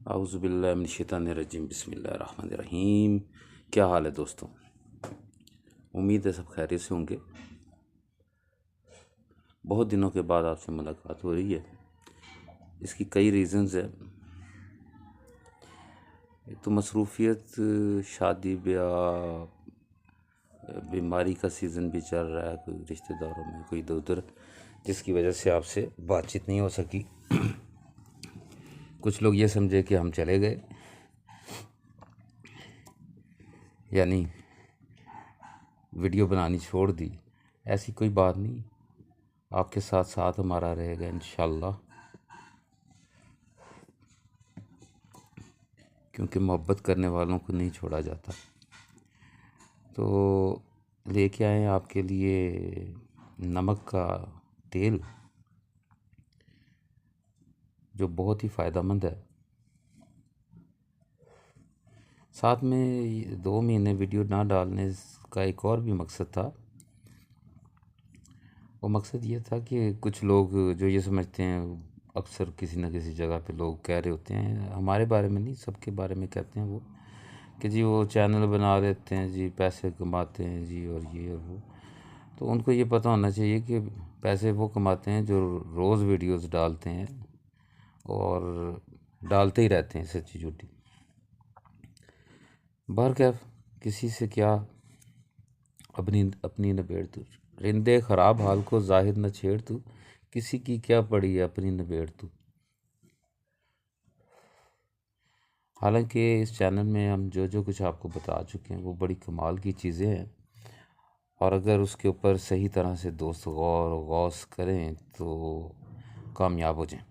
आउज़ुबिल्लाहिमिनश्शैतानिर्रजीम बिस्मिल्लाहिर्रहमानिर्रहीम। क्या हाल है दोस्तों? उम्मीद है सब खैरियत से होंगे। बहुत दिनों के बाद आपसे मुलाकात हो रही है। इसकी कई रीज़न्स है। एक तो मसरूफ़ियत, शादी ब्याह, बीमारी का सीज़न भी चल रहा है, कोई रिश्तेदारों में कोई इधर उधर, जिसकी वजह से आपसे बातचीत नहीं हो सकी। कुछ लोग ये समझे कि हम चले गए, यानी वीडियो बनानी छोड़ दी। ऐसी कोई बात नहीं, आपके साथ साथ हमारा रहेगा इंशाल्लाह, क्योंकि मोहब्बत करने वालों को नहीं छोड़ा जाता। तो लेके आए हैं आपके लिए नमक का तेल, जो बहुत ही फ़ायदेमंद है। साथ में 2 महीने वीडियो ना डालने का एक और भी मकसद था। वो मकसद ये था कि कुछ लोग जो ये समझते हैं, अक्सर किसी न किसी जगह पे लोग कह रहे होते हैं, हमारे बारे में नहीं सबके बारे में कहते हैं वो, कि जी वो चैनल बना देते हैं जी, पैसे कमाते हैं जी, और ये और वो। तो उनको ये पता होना चाहिए कि पैसे वो कमाते हैं जो रोज़ वीडियोस डालते हैं और डालते ही रहते हैं सच्ची झूठी। बहरकैफ किसी से क्या, अपनी अपनी नबेड़ तू, रिंदे ख़राब हाल को ज़ाहिर न छेड़ तू, किसी की क्या पड़ी है अपनी नबेड़ तू। हालांकि इस चैनल में हम जो जो कुछ आपको बता चुके हैं वो बड़ी कमाल की चीज़ें हैं, और अगर उसके ऊपर सही तरह से दोस्त गौस करें तो कामयाब हो जाएं।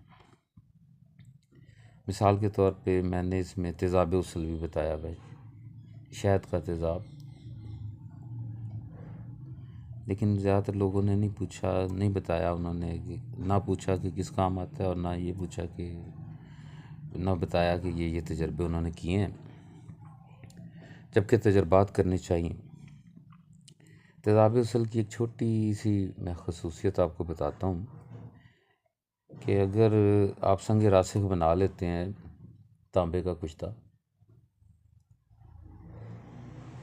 मिसाल के तौर पे मैंने इसमें तेज़ाब उसल भी बताया भाई, शहद का तेज़ाब। लेकिन ज़्यादातर लोगों ने नहीं बताया, उन्होंने ना पूछा कि किस काम आता है, और ना ये पूछा कि ना बताया कि ये तजर्बे उन्होंने किए हैं, जबकि तजर्बात करने चाहिए। तेज़ाब उसल की एक छोटी सी मैं खसूसियत आपको बताता हूँ कि अगर आप संग रासिक बना लेते हैं तांबे का कुश्ता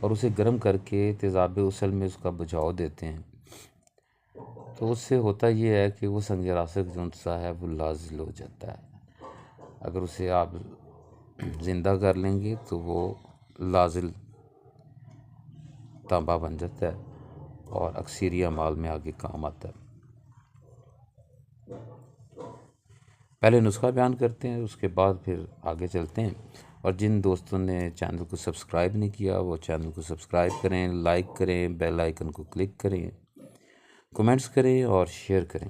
और उसे गर्म करके तेज़ाब उसल में उसका बुझाव देते हैं, तो उससे होता ये है कि वो संग रासिक जो सा है वो लाजिल हो जाता है। अगर उसे आप ज़िंदा कर लेंगे तो वो लाजिल तांबा बन जाता है और अक्सरी अमाल में आगे काम आता है। पहले नुस्खा बयान करते हैं, उसके बाद फिर आगे चलते हैं। और जिन दोस्तों ने चैनल को सब्सक्राइब नहीं किया वो चैनल को सब्सक्राइब करें, लाइक करें, बेल आइकन को क्लिक करें, कमेंट्स करें और शेयर करें।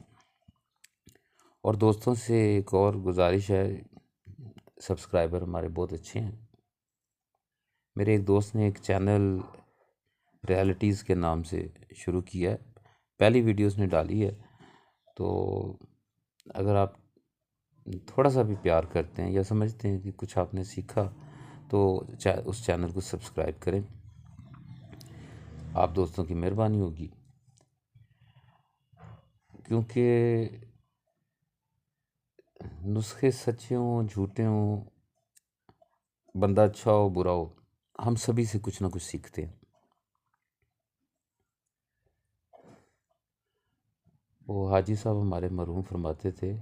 और दोस्तों से एक और गुजारिश है, सब्सक्राइबर हमारे बहुत अच्छे हैं। मेरे एक दोस्त ने एक चैनल रियलिटीज़ के नाम से शुरू किया है, पहली वीडियो उसने डाली है। तो अगर आप थोड़ा सा भी प्यार करते हैं या समझते हैं कि कुछ आपने सीखा, तो उस चैनल को सब्सक्राइब करें, आप दोस्तों की मेहरबानी होगी। क्योंकि नुस्खे सच्चे हों झूठे हों, बंदा अच्छा हो बुरा हो, हम सभी से कुछ ना कुछ सीखते हैं। वो हाजी साहब हमारे मरहूम फरमाते थे,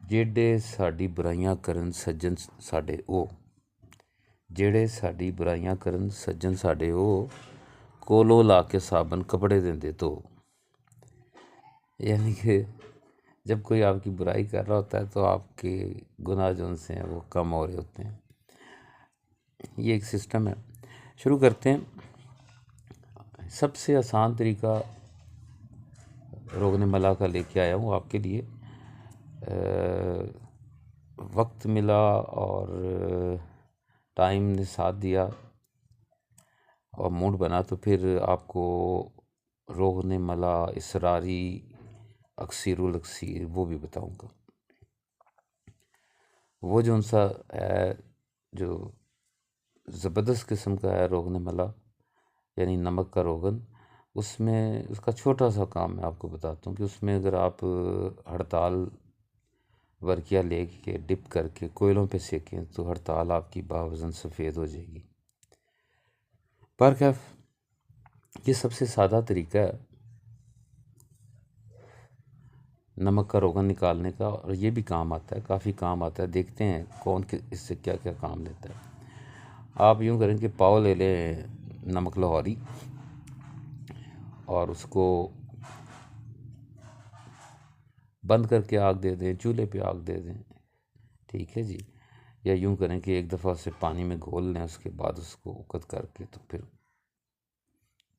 जेड़े साड़ी बुराइयां करन सज्जन साडे ओ, जेड़े साड़ी बुराइयां करन सज्जन साडे ओ, कोलो ला के साबन कपड़े देंदे तो। यानी कि जब कोई आपकी बुराई कर रहा होता है तो आपके गुनाह जो उनसे हैं वो कम हो रहे होते हैं। ये एक सिस्टम है। शुरू करते हैं। सबसे आसान तरीका रोगने मला का लेके आया हूँ आपके लिए। वक्त मिला और टाइम ने साथ दिया और मूड बना तो फिर आपको रोगने मला, इसरारी, अक्सीरुल अक्सीर वो भी बताऊंगा। वो जो सा है, जो ज़बरदस्त किस्म का है रोगने मला, यानी नमक का रोगन, उसमें उसका छोटा सा काम मैं आपको बताता हूँ कि उसमें अगर आप हड़ताल वर्किया लेके डिप करके कोयलों पे सेकें तो हड़ताल आपकी बावज़न सफ़ेद हो जाएगी। पर खैर ये सबसे सादा तरीका है नमक का रोगन निकालने का, और ये भी काम आता है, काफ़ी काम आता है। देखते हैं कौन इससे क्या क्या काम लेता है। आप यूँ करें कि पाव ले लें नमक लाहौरी और उसको बंद करके आग दे दें, चूल्हे पे आग दे दें, ठीक है जी। या यूँ करें कि एक दफ़ा उसे पानी में घोल लें, उसके बाद उसको उकत करके तो फिर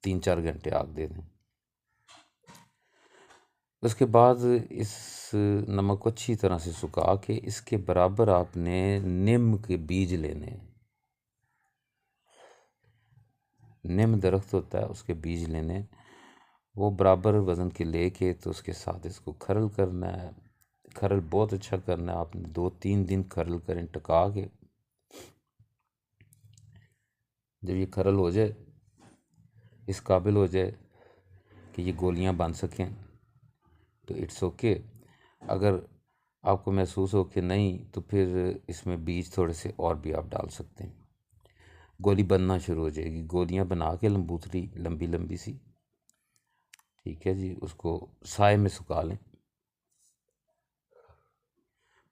3-4 घंटे आग दे दें। उसके बाद इस नमक को अच्छी तरह से सुखा के इसके बराबर आपने नीम के बीज लेने हैं। नीम दरख्त होता है, उसके बीज लेने, वो बराबर वज़न के लेके तो उसके साथ इसको खरल करना है। खरल बहुत अच्छा करना है आपने, 2-3 दिन खरल करें टका के। जब ये खरल हो जाए, इस काबिल हो जाए कि ये गोलियां बन सकें तो इट्स ओके। अगर आपको महसूस हो कि नहीं तो फिर इसमें बीज थोड़े से और भी आप डाल सकते हैं। गोली बनना शुरू हो जाएगी। गोलियां बना के लंबूथरी लंबी लंबी सी, ठीक है जी, उसको साए में सुखा लें।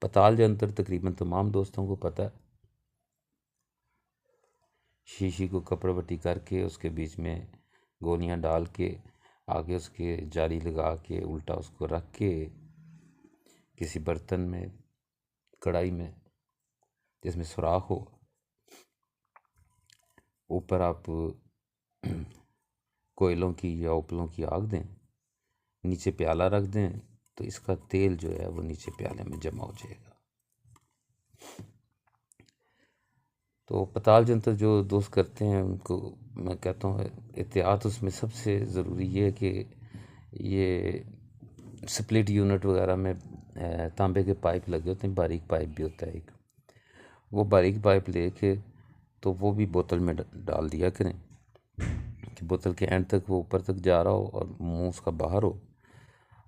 पताल जंतर तकरीबन तमाम दोस्तों को पता है। शीशी को कपड़वटी करके उसके बीच में गोलियां डाल के आगे उसके जाली लगा के उल्टा उसको रख के किसी बर्तन में, कढ़ाई में जिसमें सुराख हो, ऊपर आप कोयलों की या उपलों की आग दें, नीचे प्याला रख दें तो इसका तेल जो है वो नीचे प्याले में जमा हो जाएगा। तो पताल जंतर जो दोस्त करते हैं उनको मैं कहता हूँ एहतियात उसमें सबसे ज़रूरी ये है कि ये स्प्लिट यूनिट वगैरह में तांबे के पाइप लगे होते हैं, बारीक पाइप भी होता है एक, वो बारीक पाइप लेके तो वो भी बोतल में डाल दिया करें कि बोतल के एंड तक वो ऊपर तक जा रहा हो और मुंह उसका बाहर हो।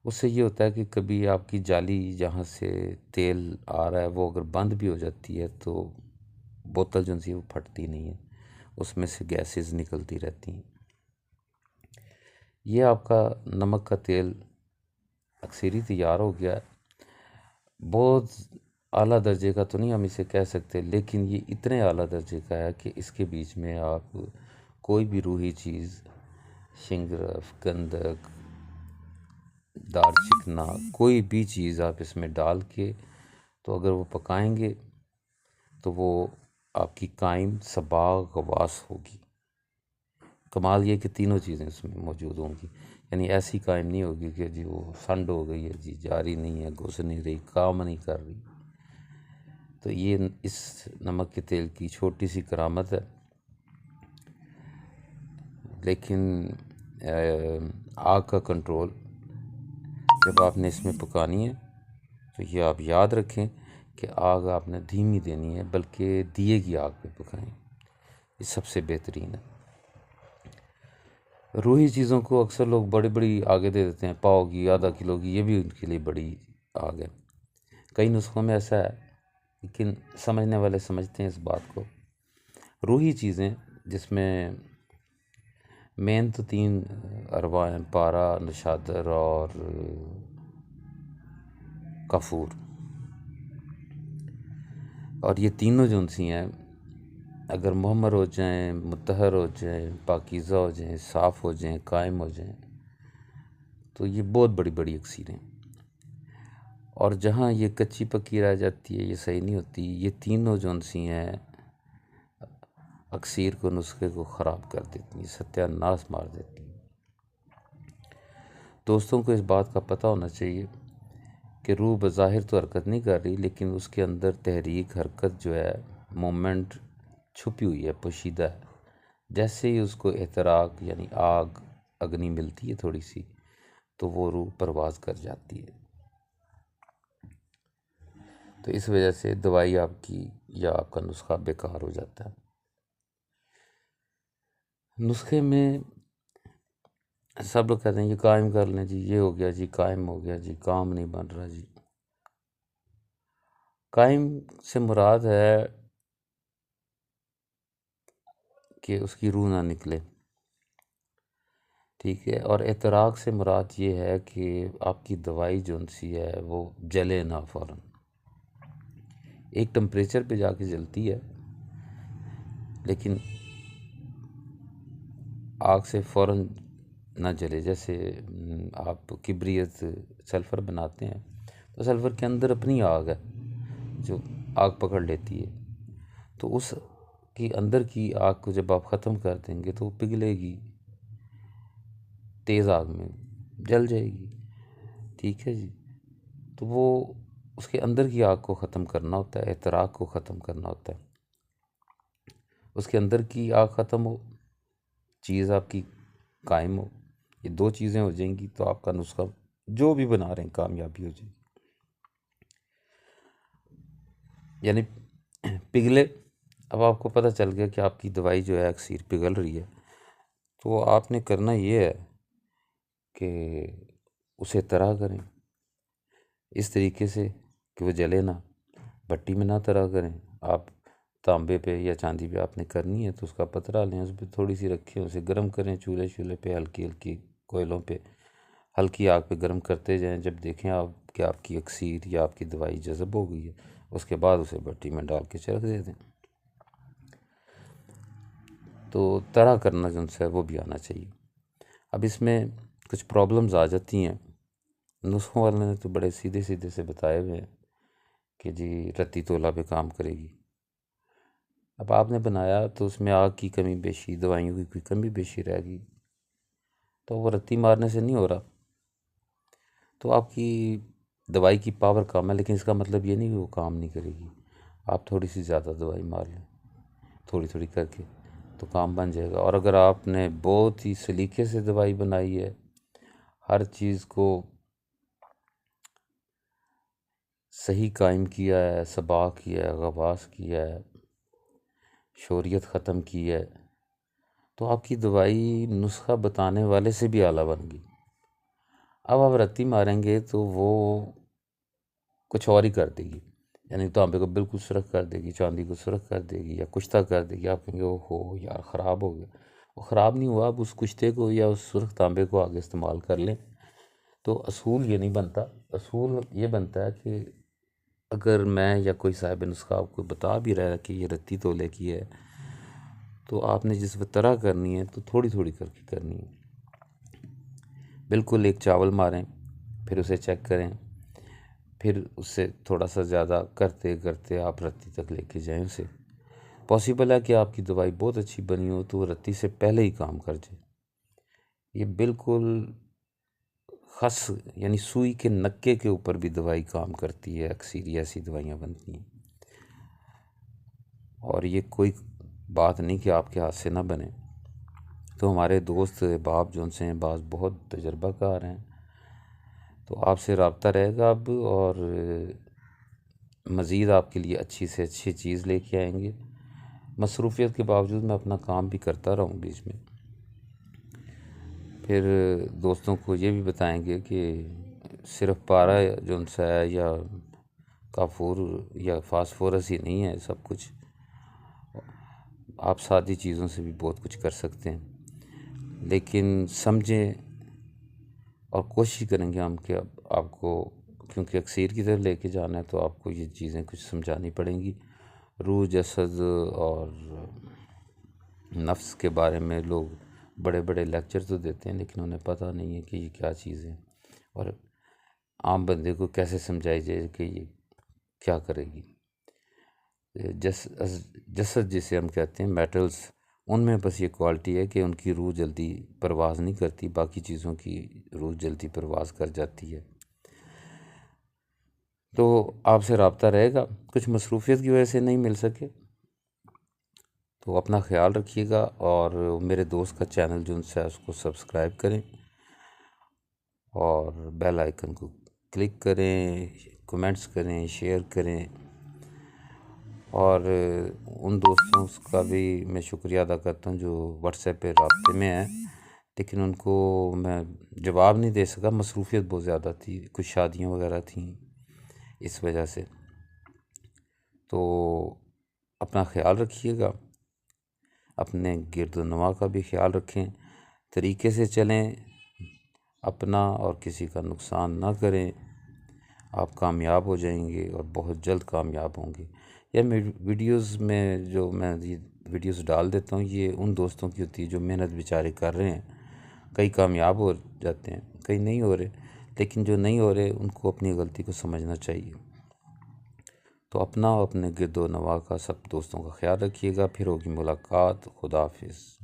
उससे ये होता है कि कभी आपकी जाली जहाँ से तेल आ रहा है वो अगर बंद भी हो जाती है तो बोतल जो सी वो फटती नहीं है, उसमें से गैसेस निकलती रहती हैं। ये आपका नमक का तेल अक्सरी तैयार हो गया है। बहुत आला दर्जे का तो नहीं हम इसे कह सकते, लेकिन ये इतने आला दर्जे का है कि इसके बीच में आप कोई भी रूही चीज़, शिंगरफ, गंधक, दार चिकना, कोई भी चीज़ आप इसमें डाल के तो अगर वो पकाएंगे तो वो आपकी कायम सबाग वास होगी। कमाल ये कि तीनों चीज़ें उसमें मौजूद होंगी, यानी ऐसी कायम नहीं होगी कि जी वो संड हो गई है, जी जारी नहीं है, घुस नहीं रही, काम नहीं कर रही। तो ये इस नमक के तेल की छोटी सी करामत है। लेकिन आग का कंट्रोल जब आपने इसमें पकानी है तो ये आप याद रखें कि आग आपने धीमी देनी है, बल्कि दिए की आग पे पकाएं, ये सबसे बेहतरीन है। रूही चीज़ों को अक्सर लोग बड़ी बड़ी आगे दे देते हैं, पाव की, आधा किलो की, ये भी उनके लिए बड़ी आग है। कई नुस्खों में ऐसा है, लेकिन समझने वाले समझते हैं इस बात को। रूही चीज़ें जिसमें मेन तो 3 अरवा हैं, पारा, नशादर और कफूर, और ये तीनों जो सी हैं अगर मुहम्मर हो जाएं, मुतहर हो जाएं, पाकीज़ा हो जाएं, साफ़ हो जाएं, कायम हो जाएं, तो ये बहुत बड़ी बड़ी अक्सीरें। और जहाँ ये कच्ची पक्की रह जाती है, ये सही नहीं होती, ये तीनों जो सी हैं अक्सीर को, नुस्खे को ख़राब कर देती हैं, सत्यानाश मार देती हैं। दोस्तों को इस बात का पता होना चाहिए कि रूह बज़ाहिर तो हरकत नहीं कर रही, लेकिन उसके अंदर तहरीक, हरकत जो है, मोमेंट छुपी हुई है, पोशीदा है। जैसे ही उसको एहतराक यानी आग, अग्नि मिलती है थोड़ी सी, तो वो रूह परवाज़ कर जाती है। तो इस वजह से दवाई आपकी या आपका नुस्खा बेकार हो जाता है। नुस्खे में सब लोग कहते हैं ये कायम कर लें जी, ये हो गया जी, कायम हो गया जी, काम नहीं बन रहा जी। कायम से मुराद है कि उसकी रूह ना निकले, ठीक है। और एतराक से मुराद ये है कि आपकी दवाई जो सी है वो जले ना फ़ौरन, एक टेम्परेचर पे जाके जलती है, लेकिन आग से फ़ौरन ना जले। जैसे आप किब्रियत सल्फ़र बनाते हैं तो सल्फ़र के अंदर अपनी आग है जो आग पकड़ लेती है, तो उस की अंदर की आग को जब आप ख़त्म कर देंगे तो वो पिघलेगी, तेज़ आग में जल जाएगी, ठीक है जी। तो वो उसके अंदर की आग को ख़त्म करना होता है, एतराक को ख़त्म करना होता है। उसके अंदर की आग ख़त्म हो, चीज़ आपकी कायम हो, ये दो चीज़ें हो जाएंगी तो आपका नुस्खा जो भी बना रहे हैं कामयाबी हो जाएगी। यानी पिघले, अब आपको पता चल गया कि आपकी दवाई जो है अक्सर पिघल रही है, तो आपने करना ये है कि उसे तरा करें इस तरीके से कि वो जले ना, भट्टी में ना तरा करें। आप तांबे पे या चांदी पे आपने करनी है तो उसका पतरा लें, उस पर थोड़ी सी रखें, उसे गर्म करें चूल्हे पे, हल्की हल्की कोयलों पे, हल्की आग पे गर्म करते जाएं। जब देखें आप कि आपकी अक्सीर या आपकी दवाई जज़ब हो गई है, उसके बाद उसे भट्टी में डाल के रख दे दें। तो तरा करना जो है वो भी आना चाहिए। अब इसमें कुछ प्रॉब्लम्स आ जाती हैं। नुस्खों वाले ने तो बड़े सीधे सीधे से बताए हुए हैं कि जी रत्ती तोला पे काम करेगी। अब आपने बनाया तो उसमें आग की कमी बेशी, दवाइयों की कोई कमी बेशी रह गई, तो वो रत्ती मारने से नहीं हो रहा। तो आपकी दवाई की पावर कम है, लेकिन इसका मतलब ये नहीं कि वो काम नहीं करेगी। आप थोड़ी सी ज़्यादा दवाई मार लें, थोड़ी थोड़ी करके, तो काम बन जाएगा। और अगर आपने बहुत ही सलीके से दवाई बनाई है, हर चीज़ को सही कायम किया है, सबा किया है, गवास किया है, शोरियत ख़त्म की है, तो आपकी दवाई नुस्खा बताने वाले से भी आला बन गई। अब आप रत्ती मारेंगे तो वो कुछ और ही कर देगी, यानी तांबे को बिल्कुल सुरख कर देगी, चांदी को सुरख कर देगी या कुश्ता कर देगी। आप कहेंगे ओ हो यार ख़राब हो गया। वो ख़राब नहीं हुआ, आप उस कुश्ते को या उस सुरख तांबे को आगे इस्तेमाल कर लें। तो असूल ये नहीं बनता, असूल ये बनता है कि अगर मैं या कोई साहिब नुस्खा आपको बता भी रहा है कि ये रत्ती तोले की है, तो आपने जिस तरह करनी है तो थोड़ी थोड़ी करके करनी है। बिल्कुल एक चावल मारें, फिर उसे चेक करें, फिर उससे थोड़ा सा ज़्यादा करते करते आप रत्ती तक लेके जाएं उसे। पॉसिबल है कि आपकी दवाई बहुत अच्छी बनी हो तो वो रत्ती से पहले ही काम कर जाए। ये बिल्कुल खस यानी सुई के नक्के के ऊपर भी दवाई काम करती है, अक्सर ऐसी दवाइयाँ बनती हैं। और ये कोई बात नहीं कि आपके हाथ से ना बने। तो हमारे दोस्त बाप जो उनसे हैं बाज़ बहुत तजर्बाकार हैं, तो आपसे रब्ता रहेगा अब, और मज़ीद आपके लिए अच्छी से अच्छी चीज़ लेके आएंगे। मसरूफ़ियत के बावजूद मैं अपना काम भी करता रहूँ बीच में। फिर दोस्तों को ये भी बताएंगे कि सिर्फ पारा जो सा है या काफूर या फास्फोरस ही नहीं है सब कुछ, आप सादी चीज़ों से भी बहुत कुछ कर सकते हैं। लेकिन समझें और कोशिश करेंगे हम कि अब आपको, क्योंकि अक्सर की तरफ लेके जाना है, तो आपको ये चीज़ें कुछ समझानी पड़ेंगी। रूह जसद और नफ्स के बारे में लोग बड़े बड़े लेक्चर तो देते हैं, लेकिन उन्हें पता नहीं है कि ये क्या चीज़ है और आम बंदे को कैसे समझाई जाए कि ये क्या करेगी। जसद जिसे हम कहते हैं मेटल्स, उनमें बस ये क्वालिटी है कि उनकी रूह जल्दी परवाज़ नहीं करती, बाकी चीज़ों की रूह जल्दी परवाज़ कर जाती है। तो आपसे रब्ता रहेगा, कुछ मसरूफ़ियत की वजह से नहीं मिल सके, तो अपना ख्याल रखिएगा। और मेरे दोस्त का चैनल जो है उसको सब्सक्राइब करें और बेल आइकन को क्लिक करें, कमेंट्स करें, शेयर करें। और उन दोस्तों का भी मैं शुक्रिया अदा करता हूँ जो व्हाट्सएप पे राब्ते में हैं, लेकिन उनको मैं जवाब नहीं दे सका, मसरूफ़ियत बहुत ज़्यादा थी, कुछ शादियाँ वगैरह थी, इस वजह से। तो अपना ख्याल रखिएगा, अपने गिरदोनवा का भी ख्याल रखें, तरीके से चलें, अपना और किसी का नुकसान ना करें। आप कामयाब हो जाएंगे और बहुत जल्द कामयाब होंगे। यह वीडियोस में जो मैं ये वीडियोस डाल देता हूँ, ये उन दोस्तों की होती है जो मेहनत बेचारे कर रहे हैं। कई कामयाब हो जाते हैं, कई नहीं हो रहे, लेकिन जो नहीं हो रहे उनको अपनी गलती को समझना चाहिए। तो अपना और अपने गिरदो नवा का सब दोस्तों का ख्याल रखिएगा। फिर होगी मुलाकात। खुदा हाफिज़।